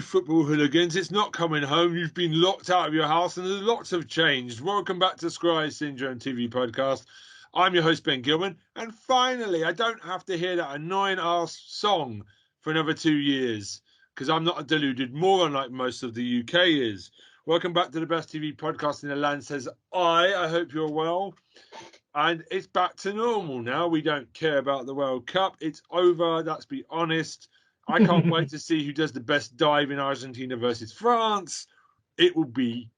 football hooligans. It's not coming home. You've been locked out of your house and lots have changed. Welcome back to Scry Syndrome TV podcast. I'm your host, Ben Gilman. And finally, I don't have to hear that annoying-ass song for another 2 years because I'm not a deluded moron like most of the UK is. Welcome back to the best TV podcast in the land, says I hope you're well. And it's back to normal now. We don't care about the World Cup. It's over. Let's be honest. I can't wait to see who does the best dive in Argentina versus France. It will be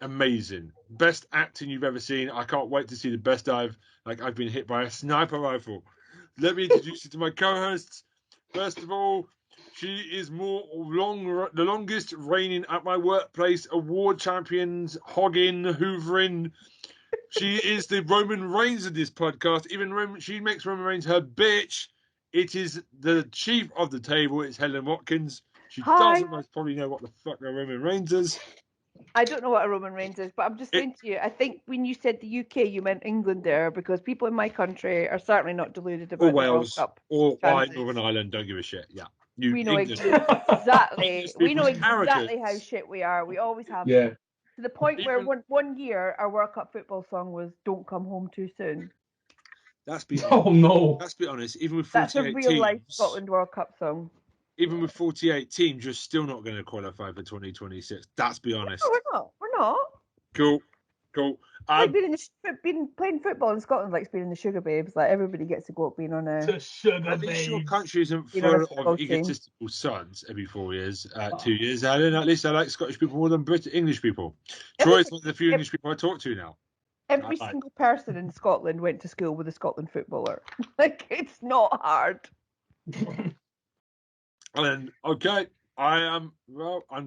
amazing. Best acting you've ever seen. I can't wait to see the best dive like I've been hit by a sniper rifle. Let me introduce you to my co-hosts. First of all, she is the longest reigning at my workplace award champions, hogging, hoovering. She is the Roman Reigns of this podcast. She makes Roman Reigns her bitch. It is the chief of the table. It's Helen Watkins. She doesn't most probably know what the fuck a Roman Reigns is. I don't know what a Roman Reigns is, but I'm just saying to you, I think when you said the UK, you meant England there, because people in my country are certainly not deluded about the World Cup. Or Northern Ireland, don't give a shit. Yeah. We know exactly. We know exactly how shit we are. We always have. Yeah. To the point where one year our World Cup football song was "Don't Come Home Too Soon." Let's be honest. Oh no! Let's be honest. Even with 48 that's a real life Scotland World Cup song. Even with 48 teams, you're still not going to qualify for 2026. Let's be honest. No, we're not. Cool. Been playing football in Scotland like being in the Sugar Babes. Like everybody gets to go up being on a Sugar At least your country isn't full of egotistical sons every 4 years, 2 years. Alan, at least I like Scottish people more than English people. Troy's one of the few English people I talk to now. Every single person in Scotland went to school with a Scotland footballer. Like, it's not hard. And okay, I'm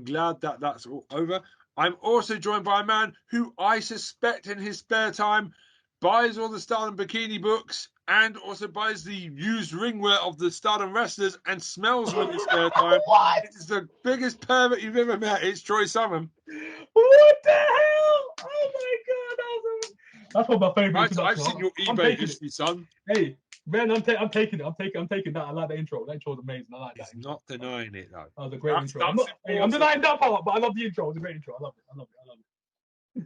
glad that that's all over. I'm also joined by a man who I suspect in his spare time buys all the Stardom bikini books and also buys the used ringwear of the Stardom wrestlers and smells them in his spare time. What? It's the biggest pervert you've ever met. It's Troy Salmon. What the hell? Oh my god, that's one of my favourites. I've seen your eBay history, son. Hey, man, I'm taking it. I'm taking that. I like the intro. That intro was amazing. I like that. He's not denying it though. That was a great intro. I'm denying that part, but I love the intro. It was a great intro. I love it.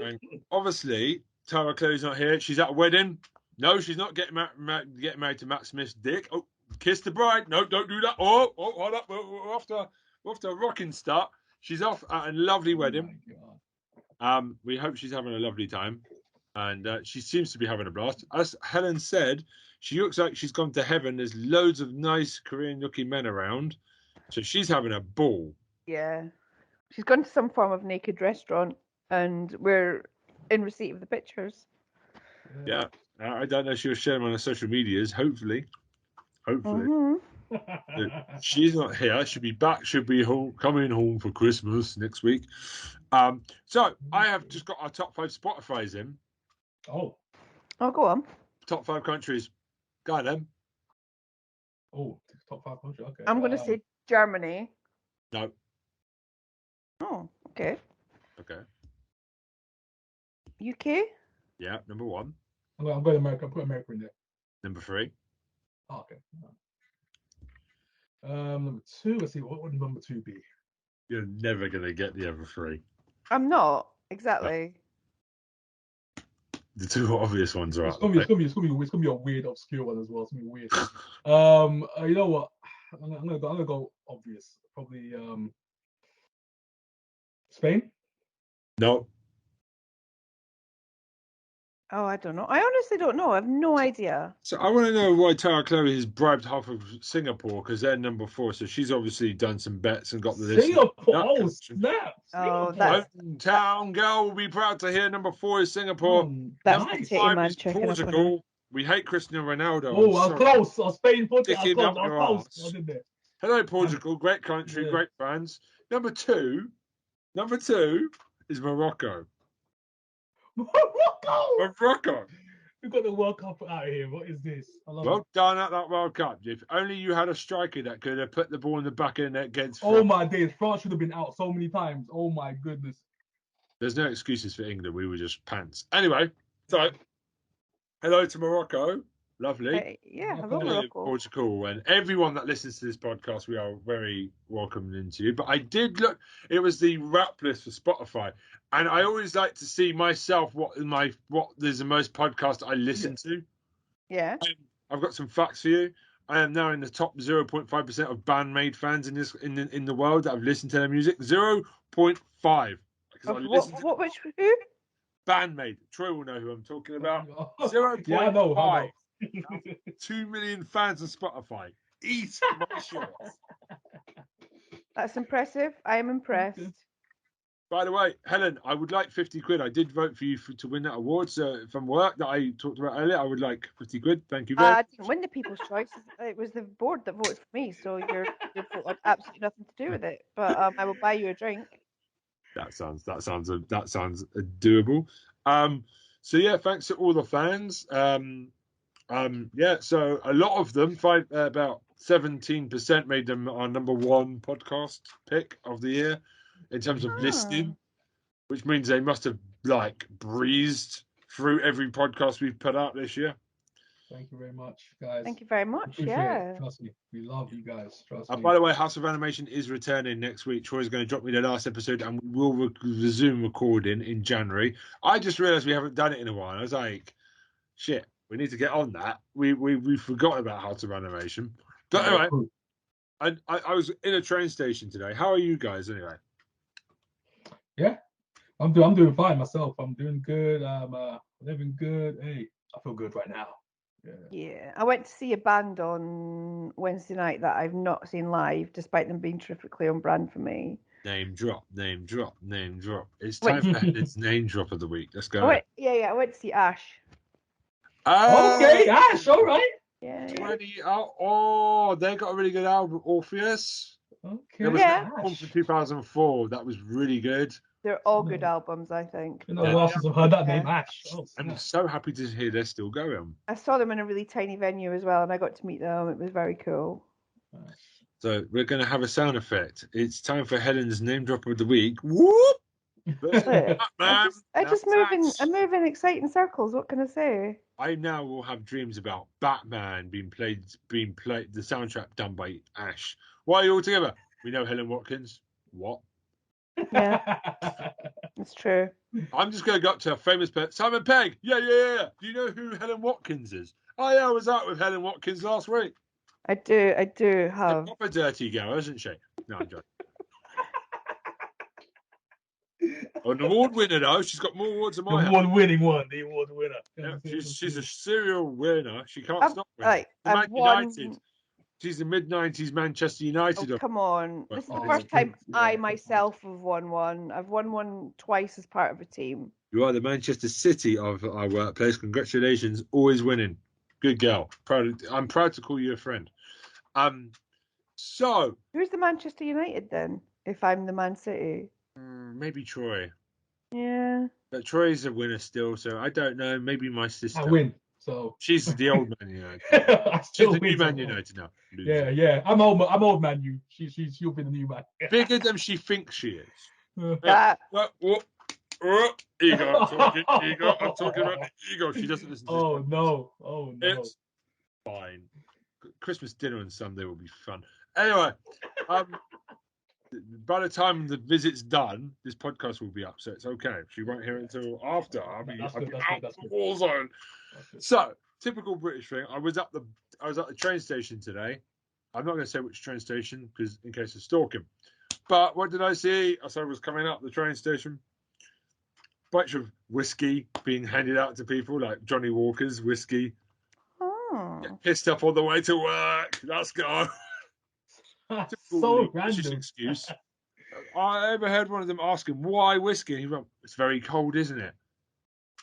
And obviously, Tara Chloe's not here. She's at a wedding. No, she's not getting married to Matt Smith's dick. Oh, kiss the bride. No, don't do that. Oh, hold up. We're off to a rocking start. She's off at a lovely wedding. We hope she's having a lovely time. And she seems to be having a blast. As Helen said, she looks like she's gone to heaven. There's loads of nice Korean-looking men around. So she's having a ball. Yeah. She's gone to some form of naked restaurant, and we're in receipt of the pictures. Yeah. I don't know if she'll share them on her social medias. Hopefully. Mm-hmm. She's not here. She'll be back. She'll be coming home for Christmas next week. So I have just got our top 5 Spotify's in. Oh, go on. Top 5 countries. Go them. Oh, top 5 countries. Okay. I'm going to say Germany. No. Oh, okay. Okay. UK? Yeah, number 1. I'm going to America. I'll put America in there. Number 3. Oh, okay. Number 2. Let's see. What would number 2 be? You're never going to get the other 3. I'm not. Exactly. The 2 obvious ones are it's gonna be a weird, obscure one as well. It's gonna be weird. You know what? I'm gonna go obvious. Probably Spain. No. Oh, I don't know. I honestly don't know. I have no idea. So I want to know why Tara Chloe has bribed half of Singapore, because they're number 4. So she's obviously done some bets and got the list. Singapore. Oh, snap. Oh, that's... Hometown girl will be proud to hear number 4 is Singapore. That's number the 5 man is checking Portugal. We hate Cristiano Ronaldo. Oh, I was close. Spain, Portugal. I was close. Hello, Portugal. Great country, great fans. Number 2 is Morocco. Morocco. We've got the World Cup out of here. What is this? Well done at that World Cup. If only you had a striker that could have put the ball in the back of the net against France. Oh my days. France should have been out so many times. Oh my goodness. There's no excuses for England. We were just pants. Anyway, so hello to Morocco. Lovely. Yeah, Okay. hello, Really Morocco. Portugal, and everyone that listens to this podcast, we are very welcoming into you. But I did look; it was the rap list for Spotify, and I always like to see myself what there's the most podcast I listen to. Yeah. I've got some facts for you. I am now in the top 0.5% of bandmade fans in the world that have listened to their music. 0.5. Because I listen to Which who? bandmade. Troy will know who I'm talking about. Yeah, I know. 0.5. 2 million fans on Spotify. Eat my shorts. That's impressive. I am impressed. By the way, Helen, I would like 50 quid. I did vote for you to win that award. So from work that I talked about earlier, I would like 50 quid. Thank you very much. I didn't win the People's Choice. It was the board that voted for me, so your vote had absolutely nothing to do with it. But I will buy you a drink. That sounds doable. So yeah, thanks to all the fans. Yeah, so a lot of them, about 17% made them our number one podcast pick of the year in terms of listening, which means they must have breezed through every podcast we've put out this year. Thank you very much, guys. Thank you very much. Yeah. Trust me, we love you guys. Trust me. By the way, House of Animation is returning next week. Troy's going to drop me the last episode, and we will resume recording in January. I just realised we haven't done it in a while. I was like, shit. We need to get on that. We forgot about House of Animation. But anyway, I was in a train station today. How are you guys anyway? Yeah, I'm doing fine myself. I'm doing good. I'm living good. Hey, I feel good right now. Yeah. I went to see a band on Wednesday night that I've not seen live, despite them being terrifically on brand for me. Name drop, name drop, name drop. It's time for Helen's name drop of the week. Let's go. I went to see Ash. Okay, Ash, all right. Yeah. 20. Oh, they got a really good album, Orpheus. Okay. It was Ash. from 2004. That was really good. They're all good albums, I think. Been a while since I've heard that name, Ash. Oh, I'm so happy to hear they're still going. I saw them in a really tiny venue as well, and I got to meet them. It was very cool. So we're going to have a sound effect. It's time for Helen's name drop of the week. Whoop! I just move in exciting circles. What can I say? I now will have dreams about Batman being played, the soundtrack done by Ash. Why are you all together? We know Helen Watkins. What? Yeah, it's true. I'm just going to go up to a famous person. Simon Pegg. Yeah. Do you know who Helen Watkins is? Oh, yeah, I was out with Helen Watkins last week. I do have. A proper dirty girl, isn't she? No, I'm joking. An award winner, though. She's got more awards than mine. The award-winning one. The award winner. Yeah, she's a serial winner. She can't stop winning. I've United. She's the mid-90s Manchester United. Oh, come on. This is the first time I myself have won one. I've won one twice as part of a team. You are the Manchester City of our workplace. Congratulations. Always winning. Good girl. I'm proud to call you a friend. So who's the Manchester United then? If I'm the Man City, maybe Troy. Yeah, but Troy's a winner still, so I don't know. Maybe my sister. I win. So she's the old Man United. She's the new Man United now. Yeah. I'm old Man U. She'll be the new man. Bigger than she thinks she is. Ego. I'm talking about ego. She doesn't listen to this. Oh no. It's fine. Christmas dinner on Sunday will be fun. Anyway, by the time the visit's done, this podcast will be up, so it's okay. She won't hear it until after. I'll be out the war zone. So, typical British thing. I was at the train station today. I'm not going to say which train station because in case of stalking. But what did I see? As I was coming up the train station, bunch of whiskey being handed out to people, like Johnny Walker's whiskey. Get pissed up on the way to work. Let's go. So random. Excuse. I ever heard one of them ask him why whiskey, and he went, "It's very cold, isn't it?"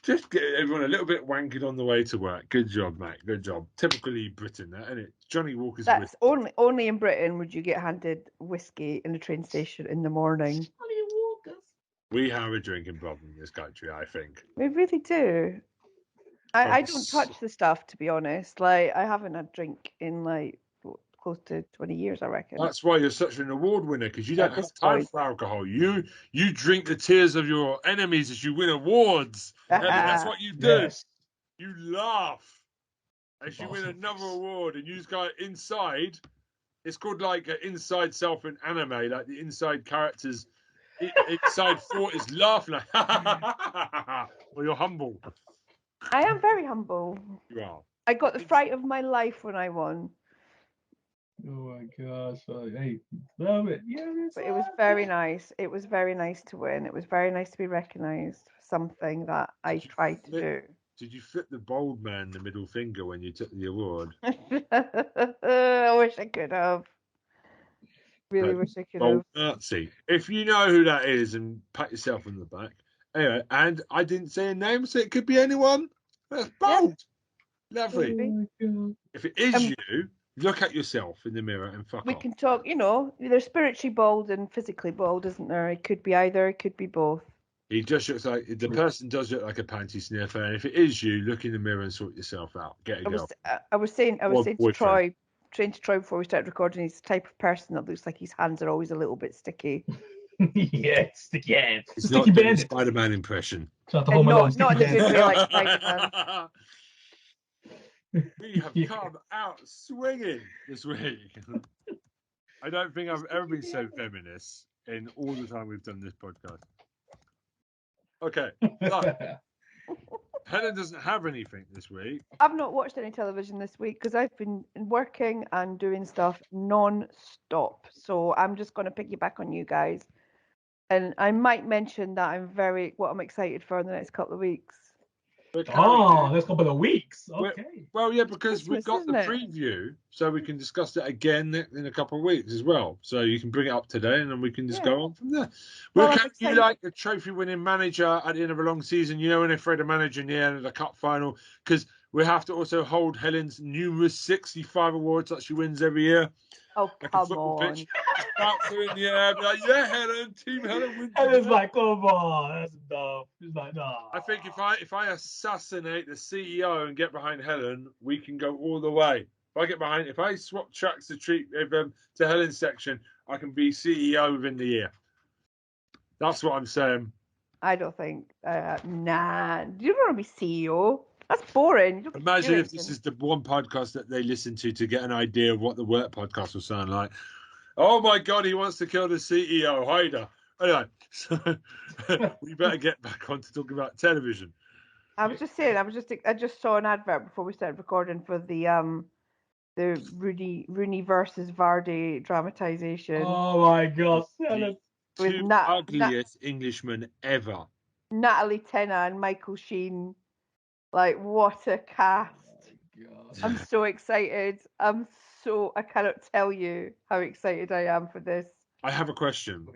Just get everyone a little bit wankered on the way to work. Good job, mate. Good job. Typically Britain, that isn't it? Johnny Walker's. That's whiskey. Only in Britain would you get handed whiskey in the train station in the morning. Johnny Walker's. We have a drinking problem in this country, I think. We really do. I don't touch the stuff, to be honest. Like, I haven't had a drink in close to 20 years, I reckon. That's why you're such an award winner, because you don't have time for alcohol. You drink the tears of your enemies as you win awards. That's what you do. Yes. You laugh. If you win another award and you go inside, it's called like an inside self in anime, like the inside characters, inside thought is laughing like, well, you're humble. I am very humble. You are. I got the fright of my life when I won. Oh my gosh! Hey, love it. Yeah, but it was very nice. It was very nice to win. It was very nice to be recognised for something that I tried to do. Did you flip the bold man the middle finger when you took the award? I wish I could have. Really wish I could have. Nazi. If you know who that is, and pat yourself on the back. Anyway, and I didn't say a name, so it could be anyone. That's bold. Yeah. Lovely. Oh, if it is you, look at yourself in the mirror and fuck off. We can talk, there's spiritually bold and physically bold, isn't there? It could be either, it could be both. He just looks like the person does look like a panty sniffer, and if it is you, look in the mirror and sort yourself out. Get a girl. I was saying to Troy before we started recording, he's the type of person that looks like his hands are always a little bit sticky. Yeah, sticky hands. It's not a Spider-Man impression. Not in the good way like Spider-Man. We have come out swinging this week. I don't think I've ever been so feminist in all the time we've done this podcast. Okay, so Helen doesn't have anything this week. I've not watched any television this week because I've been working and doing stuff non-stop. So I'm just going to piggyback on you guys. And I might mention that what I'm excited for in the next couple of weeks. Next couple of weeks. Okay. Well, yeah, because we've got the preview, so we can discuss it again in a couple of weeks as well. So you can bring it up today, and then we can just go on from there. Well, can you like a trophy-winning manager at the end of a long season? You know, when they throw the manager in the end of the cup final, because we have to also hold Helen's numerous 65 awards that she wins every year. Oh, come on. Starts her in the air, be like, yeah, Helen, Team Helen wins. Helen's like, come on, that's enough. She's like, nah. I think if I assassinate the CEO and get behind Helen, we can go all the way. If I swap tracks to Helen's section, I can be CEO within the year. That's what I'm saying. I don't think. Nah, you don't want to be CEO. That's boring. Imagine if this is the one podcast that they listen to get an idea of what the work podcast will sound like. Oh my God, he wants to kill the CEO. Haida. Anyway, so we better get back on to talking about television. I was just saying, I just saw an advert before we started recording for the Rooney versus Vardy dramatization. Oh my God. Two ugliest Englishmen ever. Natalie Tena and Michael Sheen. Like, what a cast. Oh, I'm so excited. I cannot tell you how excited I am for this. I have a question.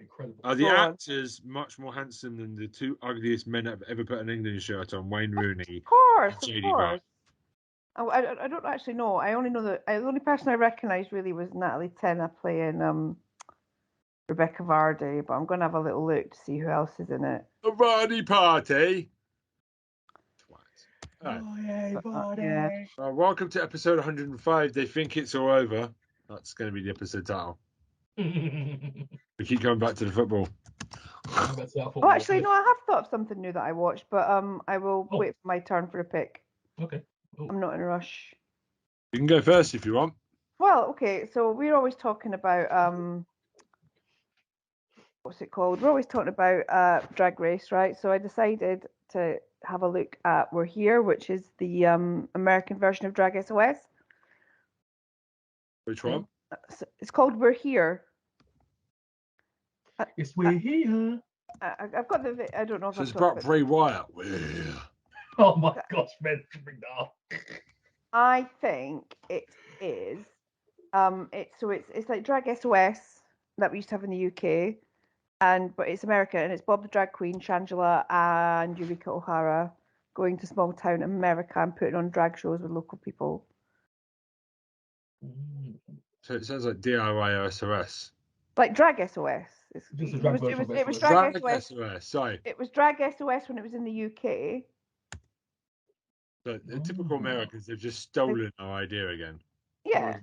Are the actors much more handsome than the two ugliest men that have ever put an England shirt on, Wayne Rooney? Of course. I don't actually know. I only know that the only person I recognised really was Natalie Tena playing Rebecca Vardy, but I'm going to have a little look to see who else is in it. A Vardy party. Oh, yeah, Vardy. Yeah. Welcome to episode 105. They think it's all over. That's going to be the episode title. We keep coming back to the football. Oh, actually, no, I have thought of something new that I watched, but I will wait for my turn for a pick. Okay. I'm not in a rush. You can go first if you want. Well, okay, so we're always talking about what's it called? We're always talking about Drag Race, right? So I decided to have a look at We're Here, which is the American version of Drag SOS. Which one? It's called We're Here. It's We're Here. I've got the. I don't know if it's about Bray Wyatt. We're here. Oh my gosh, man! I think it is. It's like Drag SOS that we used to have in the UK, but it's American, and it's Bob the Drag Queen, Shangela, and Eureka O'Hara going to small town America and putting on drag shows with local people. So it sounds like DIY SOS. Like Drag SOS. It was Drag SOS. Sorry. It was Drag SOS when it was in the UK. So the typical Americans, they've just stolen our idea again. Yeah.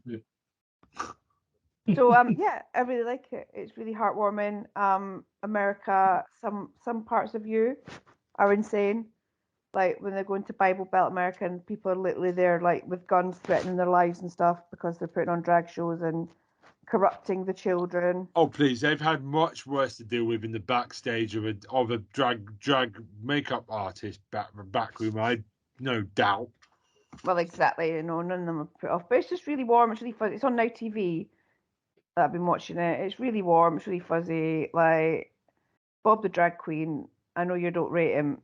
So yeah, I really like it. It's really heartwarming. America, some parts of you are insane. like when they're going to Bible Belt America and people are literally there like with guns threatening their lives and stuff because they're putting on drag shows and corrupting the children. Oh please, they've had much worse to deal with in the backstage of a drag makeup artist back room. I no doubt. Well, exactly. You know, none of them are put off, but it's just really warm. It's really fun. It's on Now TV. That I've been watching it. It's really warm. It's really fuzzy. Like Bob the drag queen. I know you don't rate him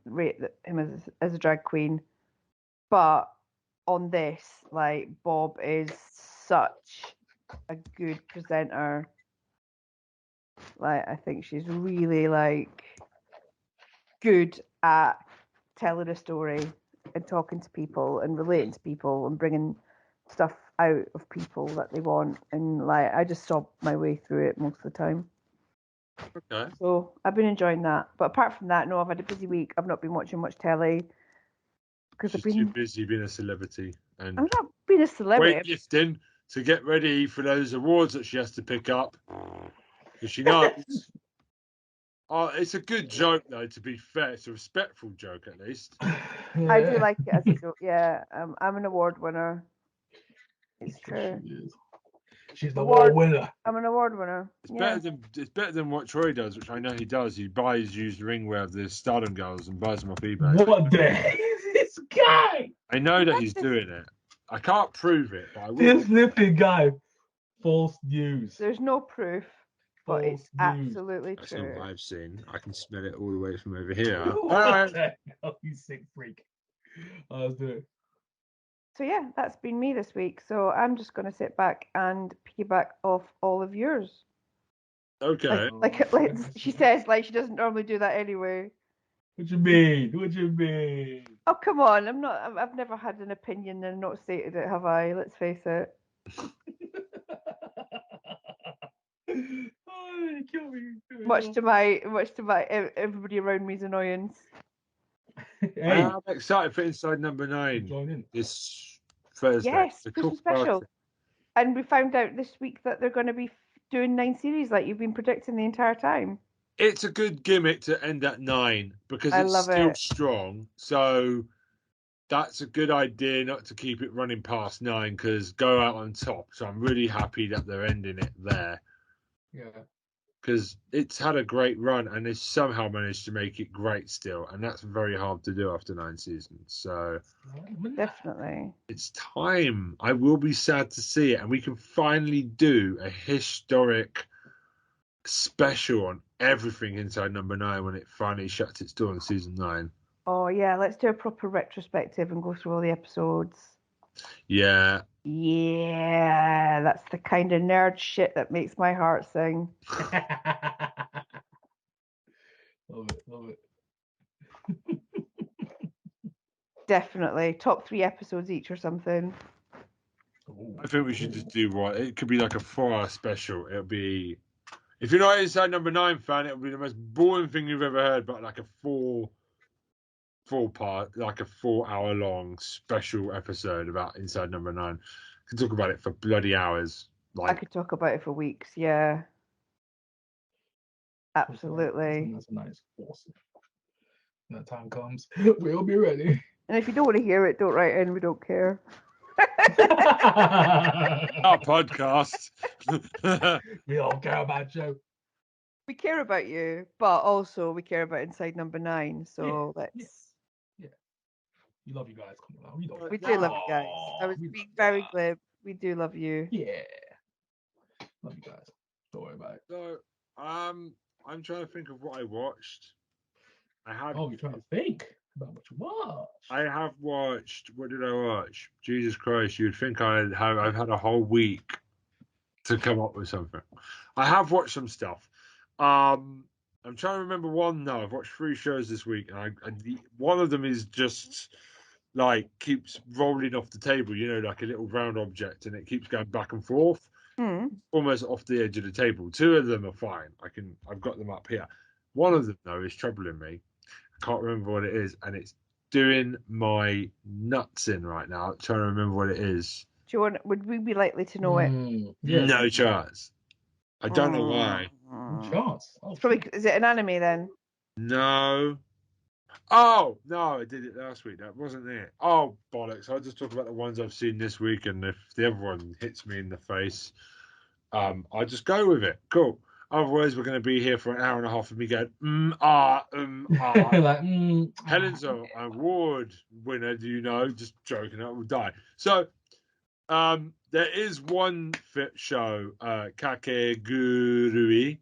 as a drag queen, but on this, like Bob is such a good presenter. Like I think she's really like good at telling a story and talking to people and relating to people and bringing stuff out of people that they want. And like I just sob my way through it most of the time. Okay. So I've been enjoying that. But apart from that, no, I've had a busy week. I've not been watching much telly because She's too busy being a celebrity and I'm not being a celebrity. weightlifting to get ready for those awards that she has to pick up. Because she knows. Oh, it's a good joke though. To be fair, it's a respectful joke at least. I do like it as a joke. Yeah, I'm an award winner. It's true. She's the award winner. I'm an award winner. It's better than what Troy does, which I know he does. He buys used ringwear of the Stardom girls and buys them off eBay. What the heck is this guy? I know that he's doing it. I can't prove it, but I will. This flipping guy. False news. There's no proof, but False it's news. absolutely That's true. not what I've seen. I can smell it all the way from over here. What the hell, you sick freak. Let's do it. So yeah, that's been me this week. So I'm just going to sit back and piggyback off all of yours. Okay. She says like she doesn't normally do that anyway. What you mean? What you mean? Oh come on, I've never had an opinion and not stated it, have I? Let's face it. Oh, you kill me. Much to my everybody around me's annoyance. Hey, I'm excited for Inside Number 9 join in. this Thursday. Yes, To Christmas talk about special. it. And we found out this week that they're going to be doing 9 series like you've been predicting the entire time. It's a good gimmick to end at 9 because I it's love still it. strong. So that's a good idea not to keep it running past 9 because go out on top. So I'm really happy that they're ending it there. Yeah. Because it's had a great run and they somehow managed to make it great still. And that's very hard to do after 9 seasons. So Definitely. it's time. I will be sad to see it. And we can finally do a historic special on everything Inside Number 9 when it finally shuts its door in season 9. Oh yeah, let's do a proper retrospective and go through all the episodes. Yeah. Yeah, that's the kind of nerd shit that makes my heart sing. Love it. Definitely. Top 3 episodes each or something. Ooh. I think we should just do what it could be like a 4-hour special. It'll be, if you're not Inside Number 9 fan, it'll be the most boring thing you've ever heard, but like a 4-hour long special episode about Inside Number 9. Can talk about it for bloody hours. I could talk about it for weeks, yeah. Absolutely. That's nice. Awesome. When that time comes, we'll be ready. And if you don't want to hear it, don't write in, we don't care. Our podcast. We don't care about you. We care about you, but also we care about Inside Number 9, so let's... Yeah. We love you guys. Come on. We do love you guys. I was being very glib. We do love you. Yeah. Love you guys. Don't worry about it. So, I'm trying to think of what I watched. You're trying to think about what you watched. I have watched. What did I watch? Jesus Christ! You'd think I've had a whole week to come up with something. I have watched some stuff. I'm trying to remember one now. I've watched 3 shows this week, and one of them is just like keeps rolling off the table. You know, like a little round object, and it keeps going back and forth, almost off the edge of the table. 2 of them are fine. I've got them up here. One of them though is troubling me. I can't remember what it is, and it's doing my nuts in right now. I'm trying to remember what it is. Would we be likely to know it? Yeah. No chance. I don't know why. No chance. It's probably, is it an anime then? No. Oh no, I did it last week. That wasn't it. Oh bollocks! I'll just talk about the ones I've seen this week, and if the other one hits me in the face, I just go with it. Cool. Otherwise, we're going to be here for an hour and a half of me going, Like, Helen's an award winner, do you know? Just joking, I will die. So, there is one fit show, Kakegurui.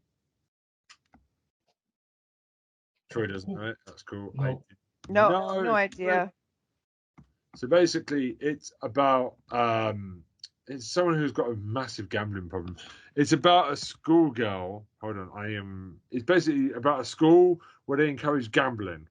Troy doesn't know it. That's cool. No. No idea. So basically, it's about it's someone who's got a massive gambling problem. It's about a schoolgirl. Hold on, It's basically about a school where they encourage gambling.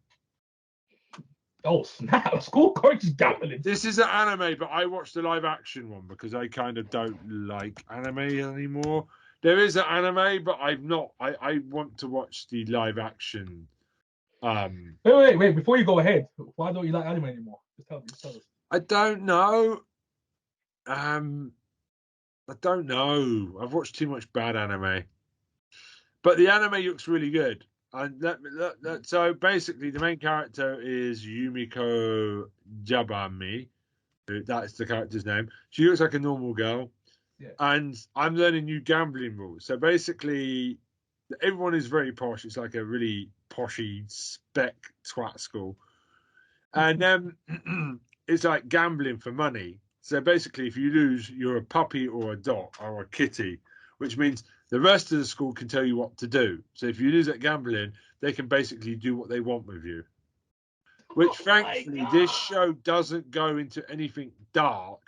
Oh snap! School coaches gambling. This is an anime, but I watched the live action one because I kind of don't like anime anymore. There is an anime, but I'm not. I want to watch the live action. Wait! Before you go ahead, why don't you like anime anymore? Just tell us. I don't know. I don't know. I've watched too much bad anime, but the anime looks really good. And so basically, the main character is Yumiko Jabami. That's the character's name. She looks like a normal girl, Yeah. and I'm learning new gambling rules. So basically, everyone is very posh. It's like a really poshy spec twat school, and it's like gambling for money. So basically, if you lose, you're a puppy or a dog or a kitty, which means the rest of the school can tell you what to do. So if you lose at gambling, they can basically do what they want with you. Which, thankfully, this show doesn't go into anything dark.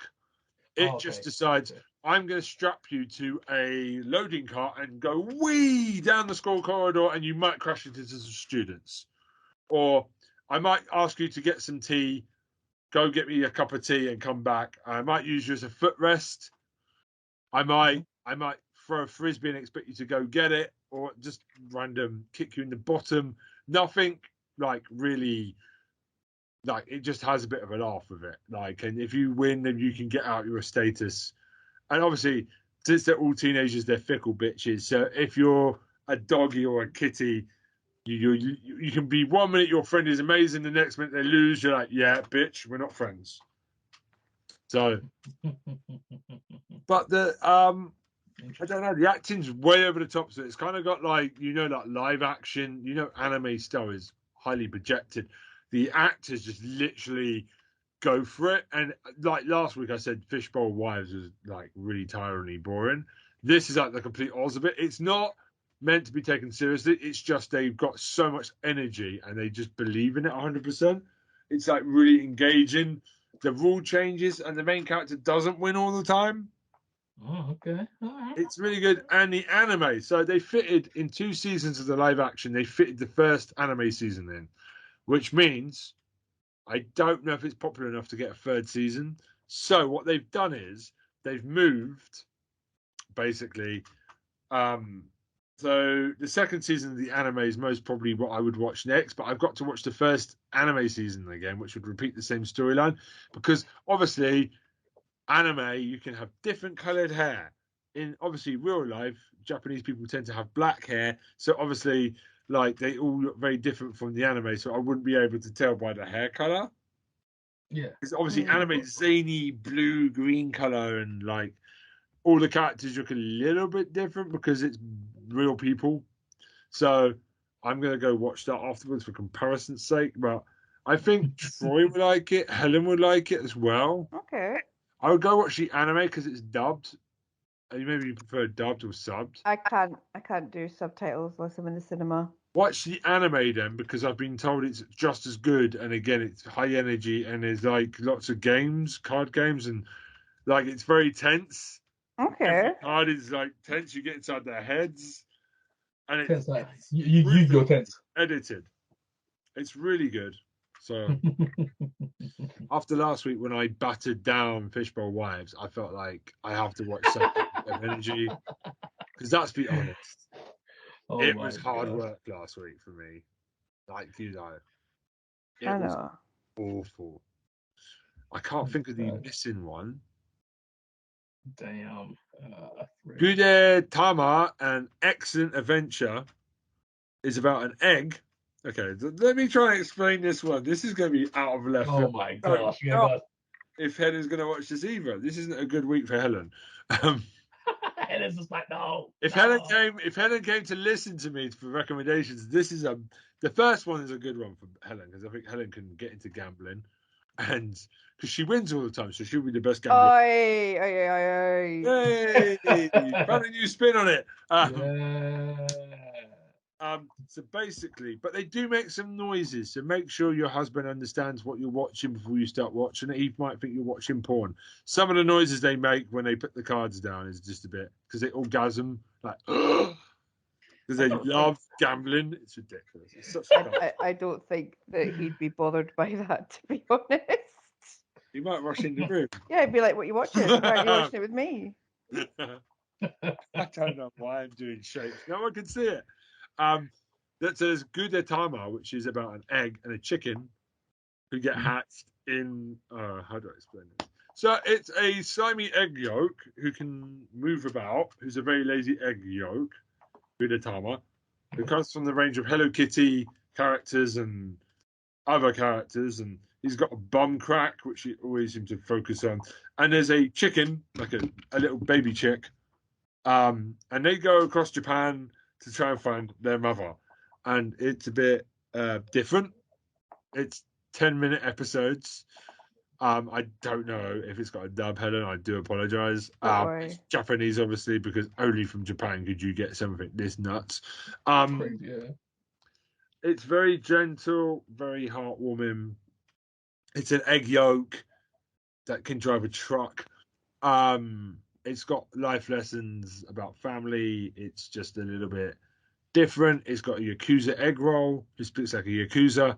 It just decides, I'm going to strap you to a loading cart and go wee down the school corridor, and you might crash into some students. Or I might ask you to get some tea, go get me a cup of tea and come back. I might use you as a footrest. I might throw a frisbee and expect you to go get it, or just random kick you in the bottom. Nothing like really, like it just has a bit of a laugh with it. Like, and if you win, then you can get out your status. And obviously, since they're all teenagers, they're fickle bitches. So if you're a doggy or a kitty, you can be 1 minute your friend is amazing, the next minute they lose, you're like, yeah, bitch, we're not friends. So, but I don't know, the acting's way over the top. So it's kind of got like live action, anime style is highly projected. The actors just literally go for it. And like last week, I said Fishbowl Wives was like really tiringly boring. This is like the complete opposite of it. It's not meant to be taken seriously. It's just they've got so much energy and they just believe in it 100%. It's like really engaging. The rule changes and the main character doesn't win all the time. Oh, okay. All right. It's really good. And the anime, so they fitted in 2 seasons of the live action, they fitted the first anime season in, which means I don't know if it's popular enough to get a 3rd season. So what they've done is they've moved basically. So the 2nd season of the anime is most probably what I would watch next, but I've got to watch the first anime season again, which would repeat the same storyline, because obviously anime, you can have different colored hair. In obviously real life, Japanese people tend to have black hair, so obviously like they all look very different from the anime, so I wouldn't be able to tell by the hair color. Yeah, because obviously anime is zany blue green color, and like all the characters look a little bit different because it's real people. So I'm gonna go watch that afterwards for comparison's sake. But I think Troy would like it, Helen would like it as well. Okay. I would go watch the anime because it's dubbed. Maybe you prefer dubbed or subbed. I can't do subtitles unless I'm in the cinema. Watch the anime then, because I've been told it's just as good. And again, it's high energy and there's like lots of games, card games, and like it's very tense. Okay. Every card is like tense. You get inside their heads, and it's you use your tense. Edited. It's really good. So after last week when I battered down Fishbowl Wives, I felt like I have to watch something of energy, because let's be honest, it was hard work last week for me. Like it was awful. I can't think of the missing one. Damn. Gudetama, an Excellent Adventure, is about an egg Okay, let me try and explain this one. This is going to be out of left Oh field. my No, gosh! Yeah, not God. if Helen's going to watch this either. This isn't a good week for Helen. Um, Helen's just like, no. if Helen came to listen to me for recommendations, this is the first one is a good one for Helen because I think Helen can get into gambling, and because she wins all the time, so she'll be the best gambler. Oi. Yay! Found a new spin on it. Yeah. So basically, but they do make some noises, so make sure your husband understands what you're watching before you start watching it. He might think you're watching porn. Some of the noises they make when they put the cards down is just a bit because they orgasm like because they love gambling. It's ridiculous. It's such I don't think that he'd be bothered by that, to be honest. He might rush in the room. Yeah, he'd be like, "What are you watching? Why aren't you watching it with me?" I don't know why I'm doing shapes. No one can see it. That says Gudetama, which is about an egg and a chicken who get hatched in. How do I explain it? So it's a slimy egg yolk who can move about, who's a very lazy egg yolk, Gudetama, who comes from the range of Hello Kitty characters and other characters, and he's got a bum crack, which he always seems to focus on. And there's a chicken, like a little baby chick, and they go across Japan to try and find their mother. And it's a bit different. It's 10-minute episodes. I don't know if it's got a dub, Helen. I do apologize. It's Japanese, obviously, because only from Japan could you get something this nuts. Crazy, yeah. It's very gentle, very heartwarming. It's an egg yolk that can drive a truck. It's got life lessons about family. It's just a little bit different. It's got a Yakuza egg roll. This looks like a Yakuza.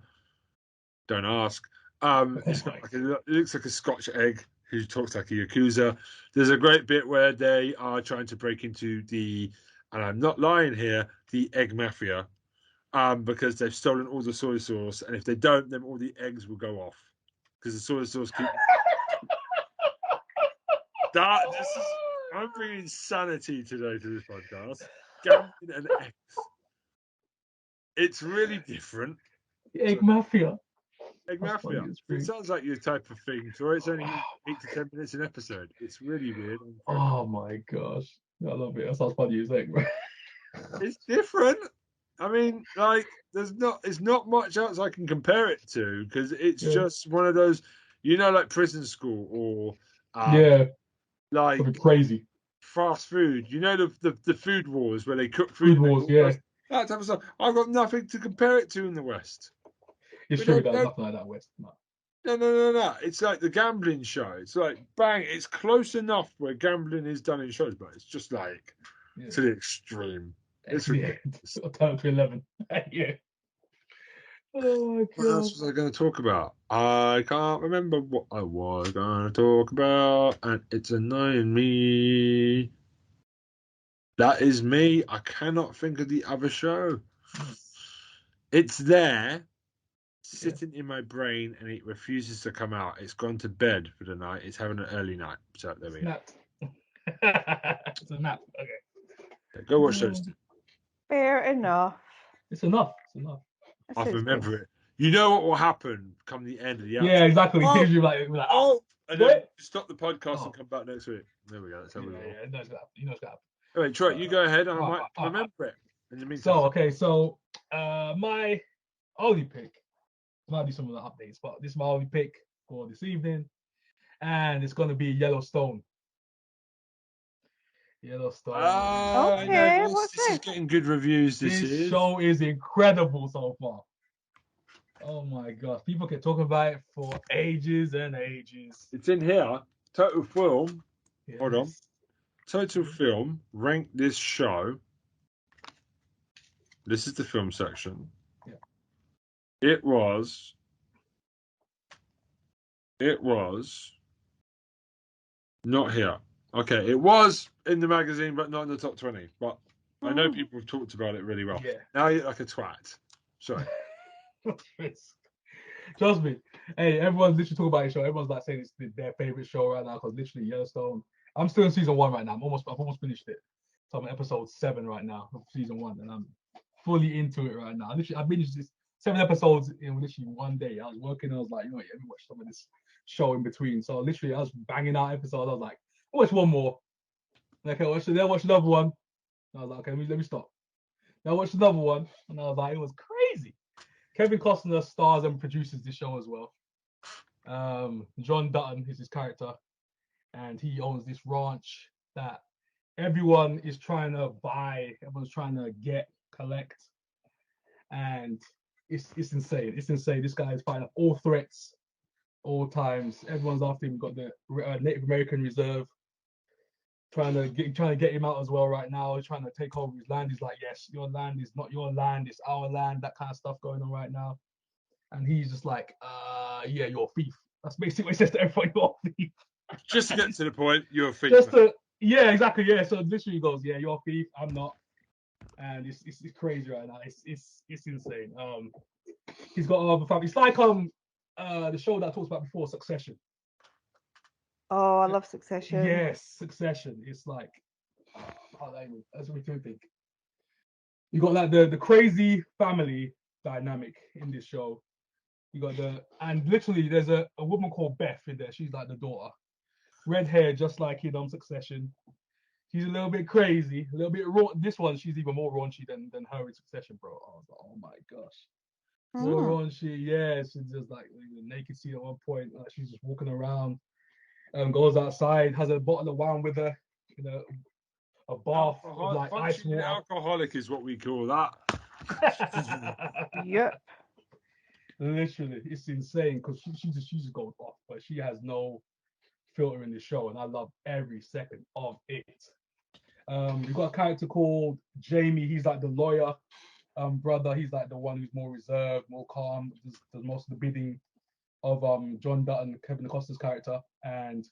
Don't ask. It looks like a Scotch egg who talks like a Yakuza. There's a great bit where they are trying to break into and I'm not lying here, the egg mafia, because they've stolen all the soy sauce, and if they don't, then all the eggs will go off because the soy sauce keeps. I'm bringing sanity today to this podcast. Gambling and eggs. It's really different. Egg mafia. Egg mafia. It sounds like your type of thing. So it's only 8 to 10 minutes an episode. It's really weird. Oh my gosh, I love it. That sounds funny as egg. It's different. I mean, like, it's not much else I can compare it to because it's just one of those, like Prison School or like something crazy fast food. The food wars where they cook food wars. Yeah, that type of stuff. I've got nothing to compare it to in the West. It's true. There's nothing like that West. No. It's like the gambling show. It's like bang. It's close enough where gambling is done in shows, but it's just like to the extreme. It's ridiculous. Down to 11. Yeah. Oh my god. What else was I going to talk about? I can't remember what I was going to talk about, and it's annoying me. That is me. I cannot think of the other show. It's there, sitting in my brain, and it refuses to come out. It's gone to bed for the night. It's having an early night. So there we go. It's a nap. Okay. Yeah, go watch those two. Fair enough. It's enough. I remember it. You know what will happen come the end of the episode? Yeah, exactly. Oh, you like and then stop the podcast and come back next week. There we go. That's how we roll. Yeah, no, it's gonna happen. You know it's gonna happen. All right, Troy, you go ahead. I might remember it. In the meantime. So my only pick. I might do some of the updates, but this is my only pick for this evening, and it's gonna be Yellowstone. Okay, what's this is getting good reviews. This show is incredible so far. Oh my gosh, people can talk about it for ages and ages. It's in here. Total Film. Yes. Hold on. Total Film ranked this show. This is the film section. Yeah. It was not here. Okay, it was in the magazine, but not in the top 20. But I know people have talked about it really well. Yeah. Now you're like a twat. Sorry. Trust me. Hey, everyone's literally talking about the show. Everyone's like saying it's their favorite show right now because literally Yellowstone. I'm still in season 1 right now. I've almost finished it. So I'm on episode 7 right now of season 1, and I'm fully into it right now. Literally, I binged this 7 episodes in literally one day. I was working, and I was like, you know what, let me watch some of this show in between. So literally, I was banging out episodes. I was like, I'll watch one more. Okay, then watch another one. And I was like, okay, let me stop. Then I watched another one, and I was like, it was crazy. Kevin Costner stars and produces this show as well. John Dutton is his character, and he owns this ranch that everyone is trying to buy, everyone's trying to collect, and it's insane. It's insane. This guy is fighting up all threats, all times. Everyone's after him. We've got the Native American Reserve trying to get him out as well right now. He's trying to take over his land. He's like, yes, your land is not your land, it's our land. That kind of stuff going on right now. And he's just like, yeah, you're a thief. That's basically what he says to everyone, you're a thief. Just to get to the point, you're a thief. Yeah, exactly. Yeah, so literally he goes, yeah, you're a thief, I'm not. And it's crazy right now. It's insane. He's got other family. It's like the show that I talked about before, Succession. Oh, I love Succession. Yes, Succession. It's like, that's what we think. You got like the crazy family dynamic in this show. You got and literally there's a woman called Beth in there. She's like the daughter, red hair, just like in Succession. She's a little bit crazy, a little bit raw. This one, she's even more raunchy than her in Succession, bro. I was like, oh my gosh, so raunchy. Yeah, she's just like naked scene at one point. Like, she's just walking around, goes outside, has a bottle of wine with her, a bath of like ice water. Alcoholic is what we call that. Yep. Literally, it's insane because she just goes off, but she has no filter in the show, and I love every second of it. We've got a character called Jamie. He's like the lawyer brother. He's like the one who's more reserved, more calm, does most of the bidding of John Dutton, Kevin Costner's character, and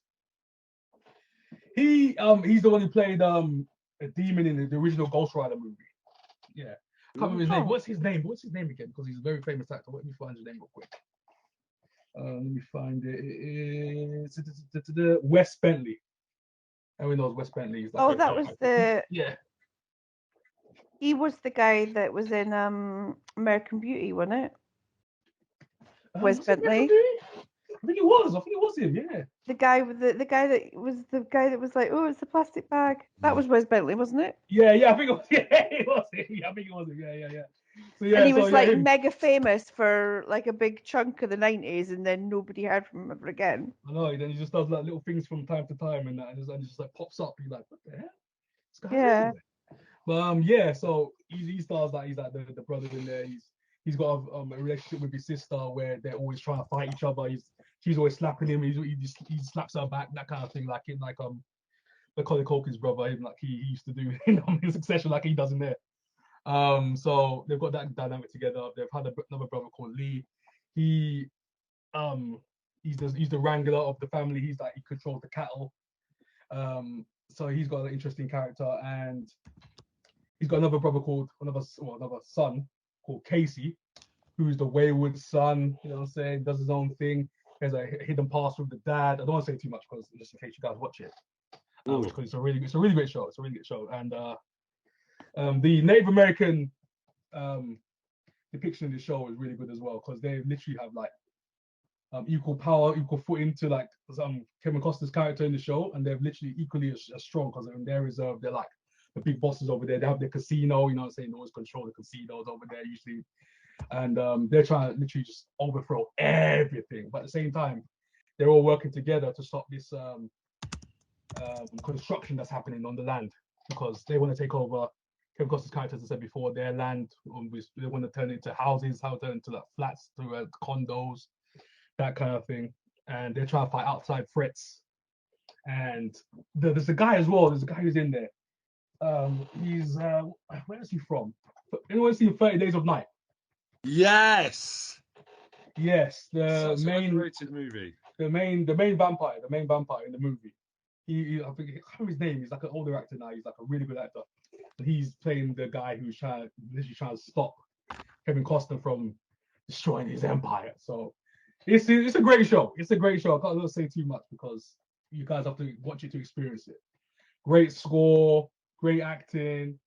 he's the one who played a demon in the original Ghost Rider movie. Yeah. I can't remember his name. What's his name? What's his name again? Because he's a very famous actor. Let me find his name real quick. Let me find it. It is Wes Bentley. Everyone knows Wes Bentley. He's like that was yeah. He was the guy that was in American Beauty, wasn't it? Wes Bentley. I think it was him. Yeah. The guy that was like, oh, it's a plastic bag. That was Wes Bentley, wasn't it? Yeah. I think it was. Yeah, it was him. Yeah, I think it was him. Yeah. So, yeah, and he was mega famous for like a big chunk of the 90s, and then nobody heard from him ever again. I know. Then he just does like little things from time to time, and just like pops up. You're like, what the hell? This guy's everywhere. But so he stars that he's like the brother in there. He's got a relationship with his sister where they're always trying to fight each other. She's always slapping him. He slaps her back, that kind of thing, like in Macaulay Culkin's brother, like he used to do in Succession, like he does in there. So they've got that dynamic together. They've had another brother called Lee. He's the wrangler of the family. He controls the cattle. So he's got an interesting character, and he's got another son called Casey, who's the wayward son. You know what I'm saying? Does his own thing. Has a hidden past with the dad. I don't want to say too much because just in case you guys watch it, because it's a really great show. It's a really good show, and the Native American depiction in the show is really good as well because they literally have like equal power, equal footing to like Kevin Costner's character in the show, and they're literally equally as strong because in their reserve they're like the big bosses over there. They have their casino, you know what I'm saying? They always control the casinos over there usually. And they're trying to literally just overthrow everything. But at the same time, they're all working together to stop this construction that's happening on the land because they want to take over Kevin Costner's character, as I said before, their land. They want to turn it into houses, turn it into like flats, to condos, that kind of thing. And they're trying to fight outside threats. And there's a guy as well. There's a guy who's in there. He's where is he from? Anyone seen 30 Days of Night? Yes, the main rated movie. The main vampire in the movie. I think I can't remember his name. He's like an older actor now. He's like a really good actor. And he's playing the guy who's trying to stop Kevin Costner from destroying his empire. So it's a great show. It's a great show. I can't say too much because you guys have to watch it to experience it. Great score, great acting,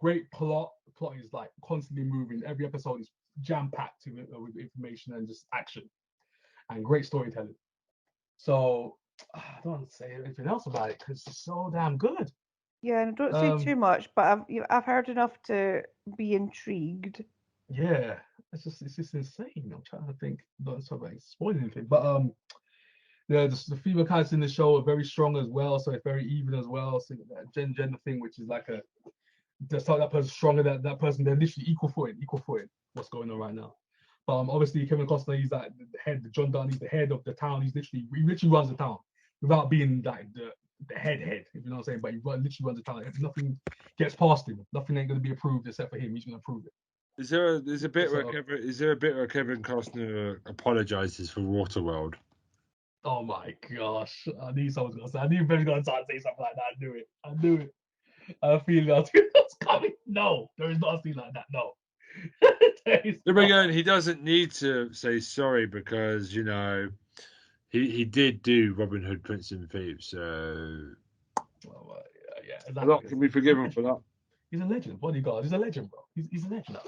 great plot. The plot is like constantly moving. Every episode is jam-packed with information and just action and great storytelling. So I don't want to say anything else about it because it's so damn good. Yeah, and don't say too much, but I've heard enough to be intrigued. Yeah, it's just insane. I'm trying to think, not to about spoiling anything, but the female characters in the show are very strong as well, so it's very even as well. So that gender thing, which is like just like that person stronger, that person, they're literally equal footing. What's going on right now? But obviously Kevin Costner, he's like the head, John Dunn, he's the head of the town. He literally runs the town without being like the head, if you know what I'm saying. But he literally runs the town. If nothing gets past him, nothing ain't gonna be approved except for him. He's gonna approve it. Is there a bit where Kevin Costner apologizes for Waterworld? Oh my gosh! I knew someone was gonna say. I knew Ben was gonna try to say something like that. I knew it. I feel that's coming. No, there is not a scene like that. No. He doesn't need to say sorry because he did do Robin Hood, Prince and Thieves. So yeah, a lot can be forgiven for that. He's a legend. Bodyguard. He's a legend, bro. He's a legend.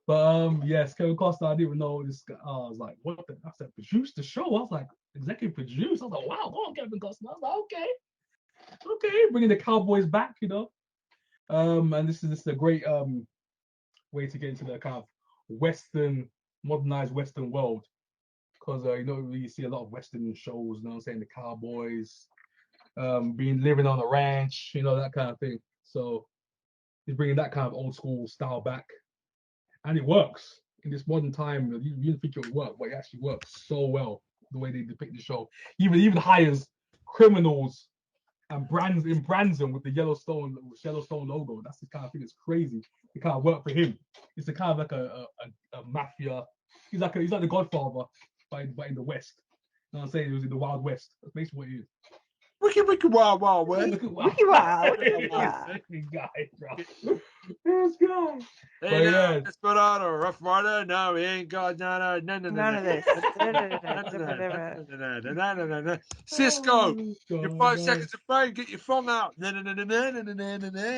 But yes, Kevin Costner. I didn't even know this guy. I was like, what? I said, produce the show. I was like, executive produce. I was like, wow, go on, Kevin Costner. I was like, okay, bringing the Cowboys back, And this is a great way to get into the kind of modernized Western world, because you don't really see a lot of Western shows. You know what I'm saying? The Cowboys, living on a ranch, that kind of thing. So he's bringing that kind of old school style back, and it works in this modern time. You didn't think it would work, but it actually works so well the way they depict the show. Even hires criminals and brands them with the Yellowstone logo. That's the kind of thing that's crazy. It can't work for him. It's a kind of like a mafia. He's like the Godfather, but in the West. You know what I'm saying? It was in the Wild West. That's basically what he is. Wiki wow, West. Wiki wow. This guy, bro. This guy. Hey, no, Desperado, Rough Rider. No, we ain't got none of this. Cisco, your 5 seconds of fame. Get your phone out.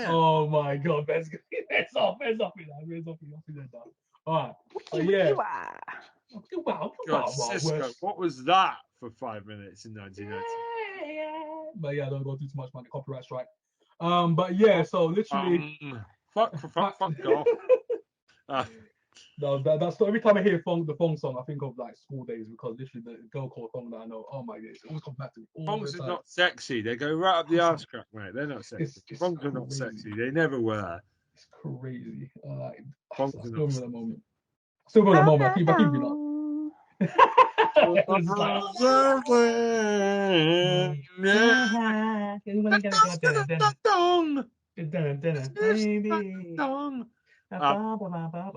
Oh my God, Ben's off. All right. Yeah. God, Cisco, what was that for 5 minutes in 1990? But yeah, don't go too much on the copyright strike. But yeah, so literally, fuck off. No, that's every time I hear the Fong song, I think of like school days, because literally the girl called Fong that I know. Oh my God, it always comes back to me. Fongs are not sexy. They go right up the arse crack, mate. They're not sexy. Fongs are not sexy. They never were. It's crazy. Fongs I still remember that moment. I keep it up.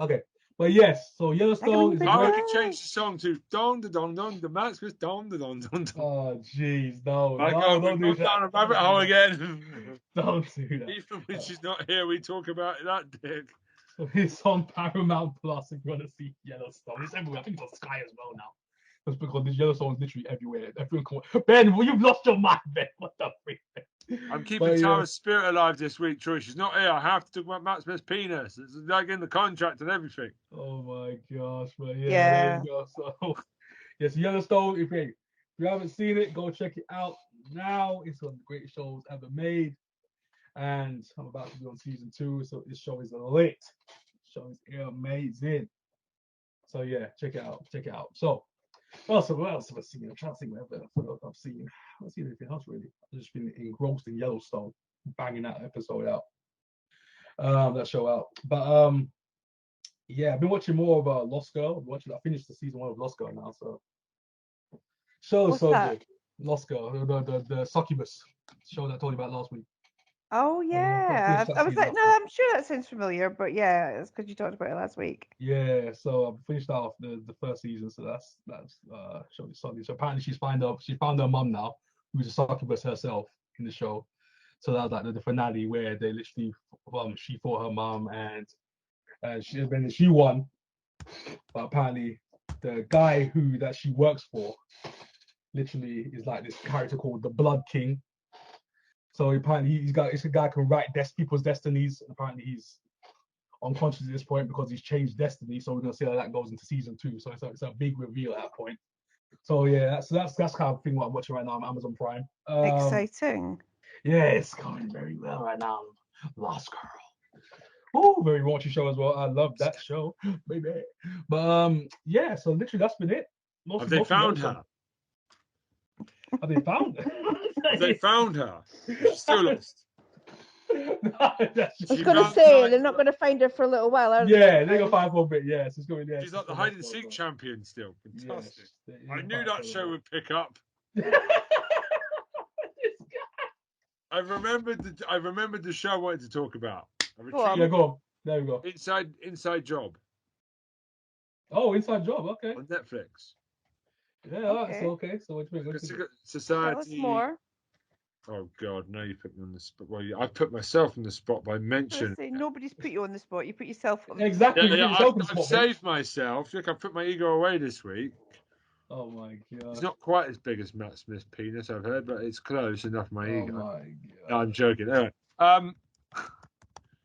Okay, but yes, so Yellowstone is I can change the song to don the don don the Max was don the don don. Oh jeez, no, don't do that. Down a rabbit hole again. Don't do that. Even when she's not here, we talk about that dick. So it's on Paramount Plus if you want to see Yellowstone. It's everywhere. I think it's on Sky as well now. That's because this Yellowstone is literally everywhere. Ben, you've lost your mind, Ben. What the freak? I'm keeping Tara's spirit alive this week, Troy. She's not here. I have to talk about Matt Smith's penis. It's like in the contract and everything. Oh my gosh, but there you go. So yes, Yellowstone. If you haven't seen it, go check it out now. It's one of the greatest shows ever made. And I'm about to be on season 2, so this show is lit. This show is amazing. So yeah, check it out. So what else have I seen? I'm trying to think what I've seen. I haven't seen anything else really. I've just been engrossed in Yellowstone, banging that episode out. That show out. But yeah, I've been watching more of Lost Girl. I finished the season 1 of Lost Girl now, so show's so good. Lost Girl, the succubus show that I told you about last week. Oh yeah, I was like, no, I'm sure that sounds familiar, but yeah, it's because you talked about it last week. Yeah, so I've finished off the first season, so that's show is solid. So apparently she found her mum now, who's a succubus herself in the show. So that was like the finale where they literally she fought her mum and she won, but apparently the guy that she works for literally is like this character called the Blood King. So apparently it's a guy who can write people's destinies. Apparently he's unconscious at this point because he's changed destiny. So we're gonna see how that goes into season 2. So it's a big reveal at that point. So yeah, that's kind of thing what I'm watching right now on Amazon Prime. Exciting. Yeah, it's going very well right now. Lost Girl. Oh, very raunchy show as well. I love that show, baby. But yeah, so literally that's been it. Have they found her? Have they found her? Have they found her? She's still lost. I was going to say, they're not going to find her for a little while, are they? Yeah, they're going to find for a bit, yes. It's going, yeah, she's like the hide-and-seek champion still. Fantastic. Yes, I knew that show would pick up. I remembered the show I wanted to talk about. Yeah, go on. There we go. Inside Job. Oh, Inside Job, okay. On Netflix. Yeah, okay. So what do you mean? Society. Tell us more. Oh God, no! You put me on the spot. Well, I put myself on the spot by mentioning. Nobody's put you on the spot. You put yourself on. Exactly. Yeah, I've saved myself. Look, I put my ego away this week. Oh my God! It's not quite as big as Matt Smith's penis, I've heard, but it's close enough. My ego. Oh my God! No, I'm joking. Anyway,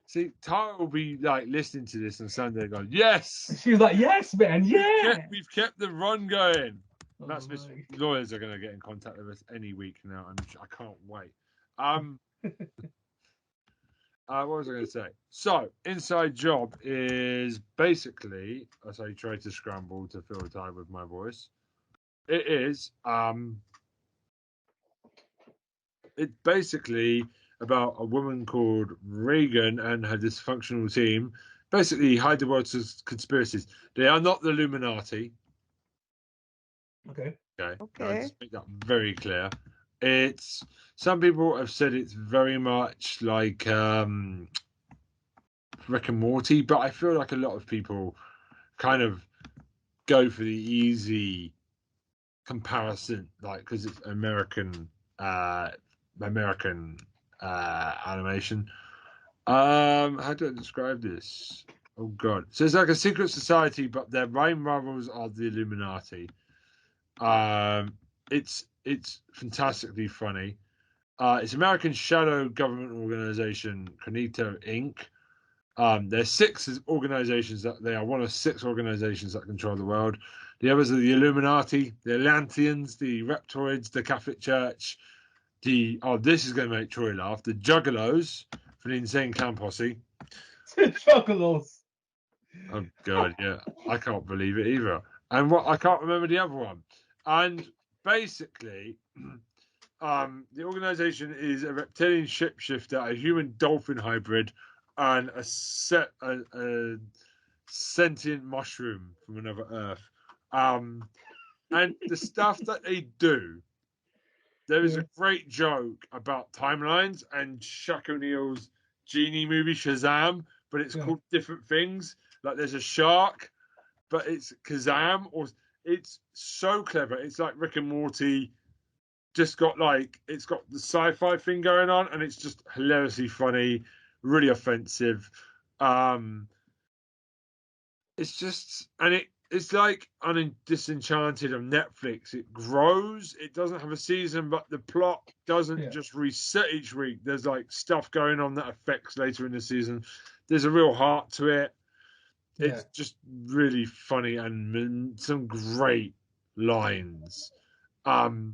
see, Tara will be like listening to this on Sunday, going, "Yes." She's like, "Yes, man, yeah." We've kept the run going. Matt Smith's lawyers are going to get in contact with us any week now. I can't wait. What was I going to say? So, Inside Job is basically, as I try to scramble to fill time with my voice, it is it's basically about a woman called Reagan and her dysfunctional team basically hide the world's conspiracies. They are not the Illuminati. Okay. I'll just make that very clear. It's some people have said it's very much like Rick and Morty, but I feel like a lot of people kind of go for the easy comparison, like because it's American animation. How do I describe this? Oh God! So it's like a secret society, but their main rivals are the Illuminati. It's fantastically funny. It's American shadow government organization, Cognito Inc. There's 6 organizations that they are one of 6 organizations that control the world. The others are the Illuminati, the Atlanteans, the Reptoids, the Catholic Church, this is going to make Troy laugh, the Juggalos from the Insane Clown Posse. Juggalos. Oh God, yeah, I can't believe it either. And I can't remember the other one. And basically, the organization is a reptilian shapeshifter, a human dolphin hybrid, and a sentient mushroom from another Earth. And the stuff that they do, there is a great joke about timelines and Shaq O'Neal's genie movie Shazam, but it's called different things. Like there's a shark, but it's Kazam, or it's so clever. It's like Rick and Morty, just got like it's got the sci-fi thing going on, and it's just hilariously funny, really offensive. It's just, and it's like Disenchanted on Netflix. It grows. It doesn't have a season, but the plot doesn't just reset each week. There's like stuff going on that affects later in the season. There's a real heart to it. It's just really funny and some great lines. There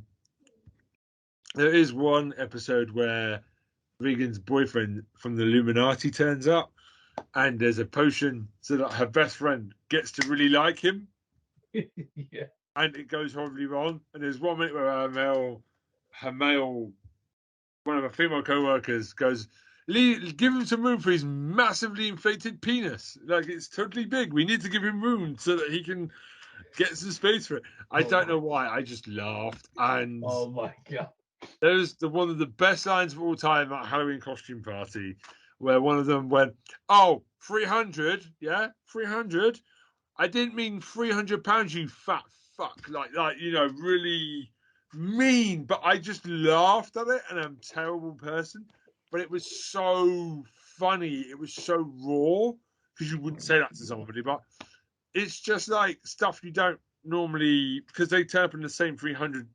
is one episode where Regan's boyfriend from the Illuminati turns up, and there's a potion so that her best friend gets to really like him. Yeah. And it goes horribly wrong. And there's one minute where one of her female co-workers goes, give him some room for his massively inflated penis. Like, it's totally big. We need to give him room so that he can get some space for it. I don't know why. I just laughed. And oh my God. There's one of the best lines of all time at Halloween costume party, where one of them went, "Oh, 300, yeah, 300. I didn't mean 300 pounds, you fat fuck." Like really mean. But I just laughed at it, and I'm a terrible person. But it was so funny. It was so raw, because you wouldn't say that to somebody. But it's just like stuff you don't normally, because they turn up in the same 300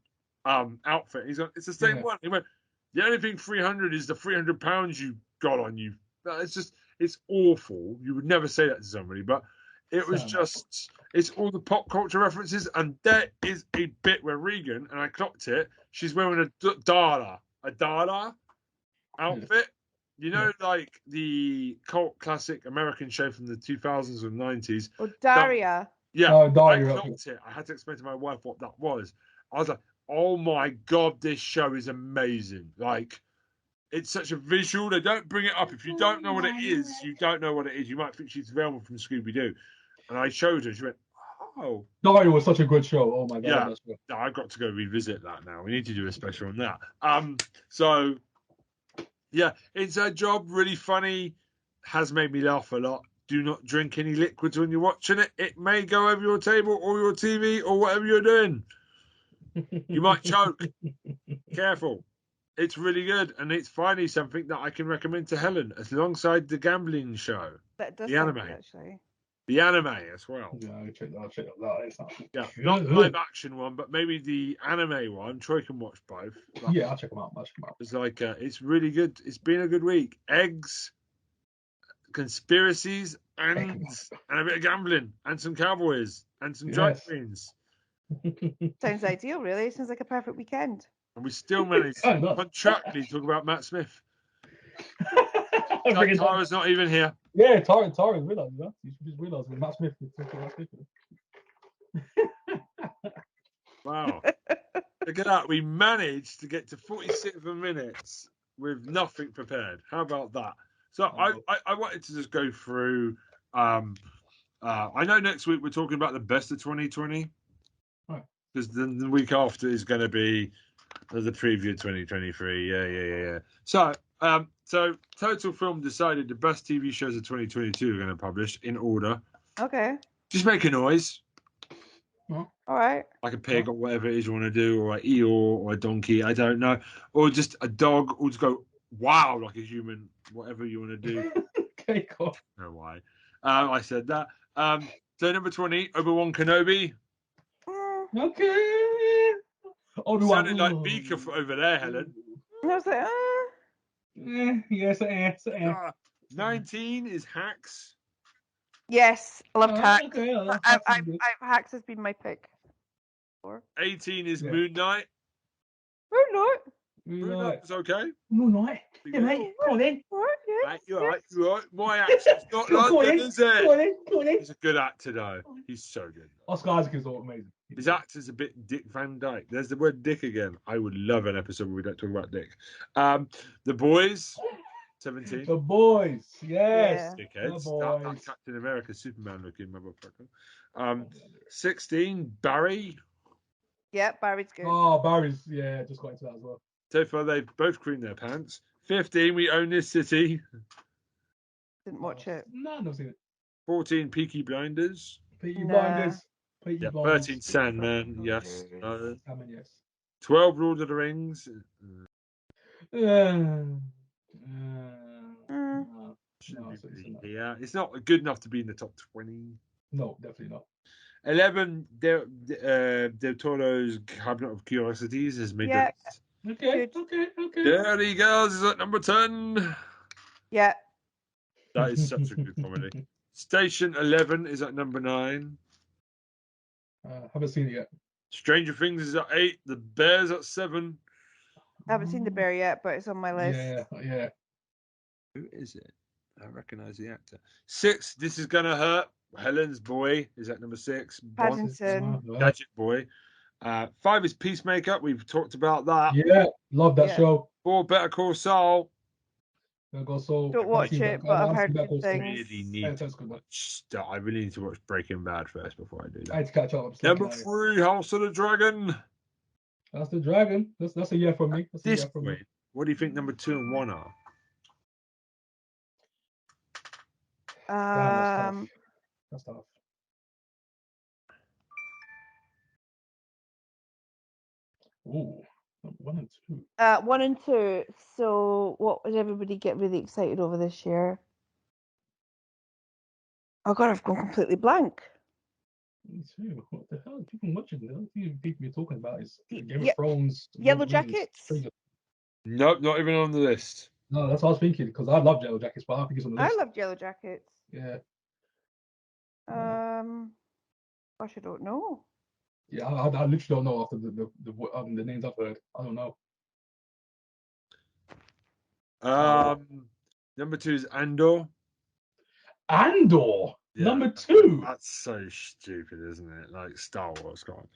outfit. He's like, it's the same one. He went, the only thing 300 is the 300 pounds you got on you. It's just, It's awful. You would never say that to somebody, but it was just, it's all the pop culture references. And there is a bit where Regan, and I clocked it, she's wearing a Dara outfit. You know, like the cult classic American show from the 2000s and 90s. Or Daria. Yeah, Oh, I Daria. clocked it. I had to explain to my wife what that was. I was like, oh my God, this show is amazing. Like, it's such a visual. They don't bring it up. If you don't know what it is, you don't know what it is. You might think she's Velma from Scooby-Doo. And I showed her. She went, oh. Daria was such a good show. Oh my God. Yeah, I've got to go revisit that now. We need to do a special on that. So, yeah, it's a job. Really funny. Has made me laugh a lot. Do not drink any liquids when you're watching it. It may go over your table or your TV or whatever you're doing. You might choke. Careful. It's really good, and it's finally something that I can recommend to Helen alongside the gambling show. That does the sound anime. good, actually. The anime as well. Yeah, I'll check that. Yeah, not the live action one, but maybe the anime one. Troy can watch both. Yeah, I'll check them out. It's like it's really good. It's been a good week. Eggs, conspiracies, and a bit of gambling, and some cowboys, and some drag queens. Sounds ideal, really. Sounds like a perfect weekend. And we still managed to contractually talk about Matt Smith. Tara's not even here. Yeah, Tara realised that. You just realised with Matt Smith. Wow. Look at that. We managed to get to 46 minutes with nothing prepared. How about that? So I wanted to just go through. I know next week we're talking about the best of 2020. Because then the week after is going to be the preview of 2023. Yeah. So Total Film decided the best TV shows of 2022 are going to publish in order. Okay. Just make a noise. All right. Like a pig or whatever it is you want to do, or an eel or a donkey, I don't know. Or just a dog, or just go, wow, like a human, whatever you want to do. Okay, cool. I don't know why. I said that. So number 20, Obi-Wan Kenobi. Okay. Obi-Wan. Sounded like Beaker over there, Helen. I was like, Yes. 19 is Hacks. Yes, I loved Hacks. Okay, Hacks has been my pick. 18 is Moon Knight. Moon Knight was okay. Moon Knight. Yeah, mate. Come on then. You're right. My accent's not London, is it? Go on then. He's a good actor, though. He's so good. Oscar Isaac is all amazing. His actor's a bit Dick Van Dyke. There's the word Dick again. I would love an episode where we don't talk about Dick. The Boys, 17. The Boys, yes. Dickheads. The Boys. That Captain America, Superman looking motherfucker. 16, Barry. Yeah, Barry's good. Oh, Barry's, yeah, just got into that as well. So far, they've both creamed their pants. 15, We Own This City. Didn't watch it. No, I've not seen it. 14, Peaky Blinders. Peaky Blinders. 13, Sandman. Yes. Sandman, yes. 12, Lord of the Rings. Yeah, it's not good enough to be in the top 20. No, definitely not. 11, Del Toro's Cabinet of Curiosities has made the list. Okay. Dirty Girls is at number 10. Yeah. That is such a good comedy. Station 11 is at number 9. Haven't seen it yet. Stranger Things is at 8. The Bears at 7. I haven't seen The Bear yet, but it's on my list. Yeah. Who is it? I recognise the actor. 6, This Is Gonna Hurt. Helen's Boy is at number 6. Paddington. Gadget Boy. 5 is Peacemaker. We've talked about that. Yeah, love that show. 4, Better Call Saul. Don't watch it, but I've heard good things. I really need to watch Breaking Bad first before I do that. I had to catch up. Number 3, House of the Dragon. That's the Dragon. That's a year for me. What do you think number 2 and 1 are? That's tough. Ooh, 1 and 2. 1 and 2. So, what would everybody get really excited over this year? Oh God, I've gone completely blank. Me too. What the hell? People watching it. The only people you're talking about is Game of Thrones. Yellow Jackets. Nope, not even on the list. No, that's what I was thinking because I love Yellow Jackets, but I don't think it's on the I list. loved Yellow Jackets. Yeah. Gosh, I don't know. Yeah, I literally don't know after the names I've heard. I don't know. Number 2 is Andor. Andor, Yeah, number 2. That's so stupid, isn't it? Like Star Wars, come on.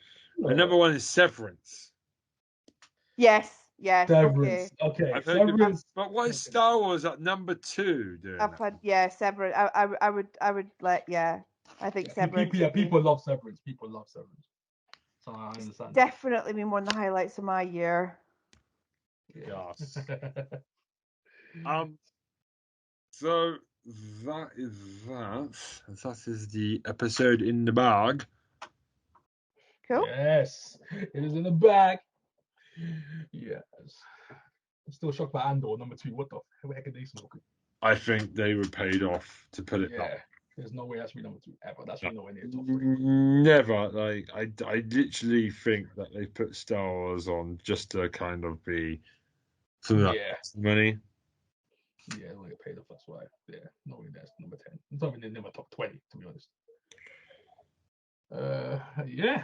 And number 1 is Severance. Yes, Severance. okay. Okay, I've heard good, Severance. but what is Star Wars at number 2 doing? I've had Severance. I would let I think Severance. People love Severance. People love Severance. So I understand. Definitely been one of the highlights of my year. Yes. So that is that. That is the episode in the bag. Cool. Yes, it is in the bag. Yes. I'm still shocked by Andor number 2. What the heck are they smoking? I think they were paid off to put it up. There's no way that's be number 2 ever. That's nowhere near top 3. Never. Like I literally think that they put Star Wars on just to kind of be some money. Yeah, they get paid off. That's why. Yeah, no way that's number 10. It's not even in my top 20, to be honest. Yeah.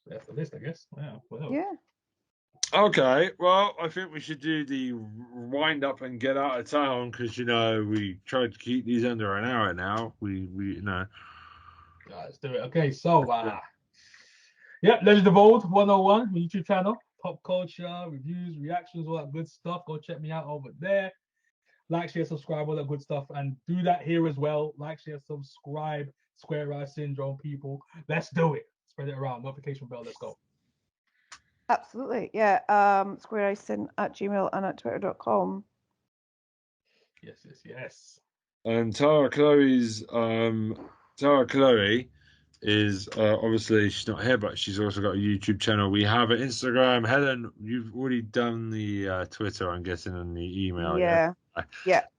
That's the list, I guess. Yeah. Well. Yeah. Okay, well, I think we should do the wind up and get out of town because we tried to keep these under an hour now. We Let's do it. Okay, so Legend of Old 101, my YouTube channel, pop culture, reviews, reactions, all that good stuff. Go check me out over there. Like, share, subscribe, all that good stuff, and do that here as well. Like, share, subscribe. Square Eye Syndrome, people. Let's do it. Spread it around. Notification bell. Let's go. Absolutely. Yeah. SquareEyeSyn@gmail and at twitter.com. Yes. And Tara Chloe is obviously she's not here, but she's also got a YouTube channel. We have an Instagram. Helen, you've already done the Twitter, I'm guessing, and the email. Yeah.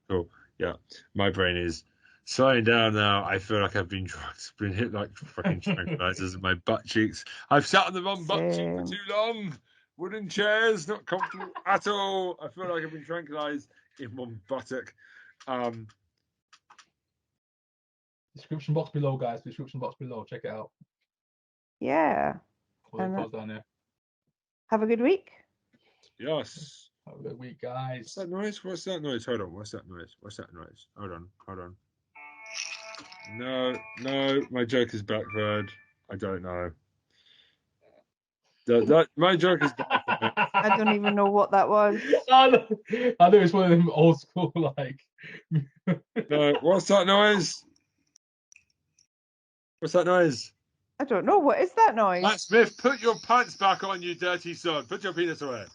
Cool. Yeah. My brain is slowing down now. I feel like I've been hit like fucking tranquilizers in my butt cheeks. I've sat on the wrong butt cheek for too long. Wooden chairs, not comfortable at all. I feel like I've been tranquilized in one buttock. Description box below, guys. Description box below. Check it out. Yeah. All the down there. Have a good week. Yes. Have a good week, guys. What's that noise? Hold on. What's that noise? Hold on. No, my joke is backfired. I don't know. My joke is backfired. I don't even know what that was. I know it's one of them old school like. No, what's that noise? What's that noise? I don't know. What is that noise? Matt Smith, put your pants back on, you dirty son. Put your penis away.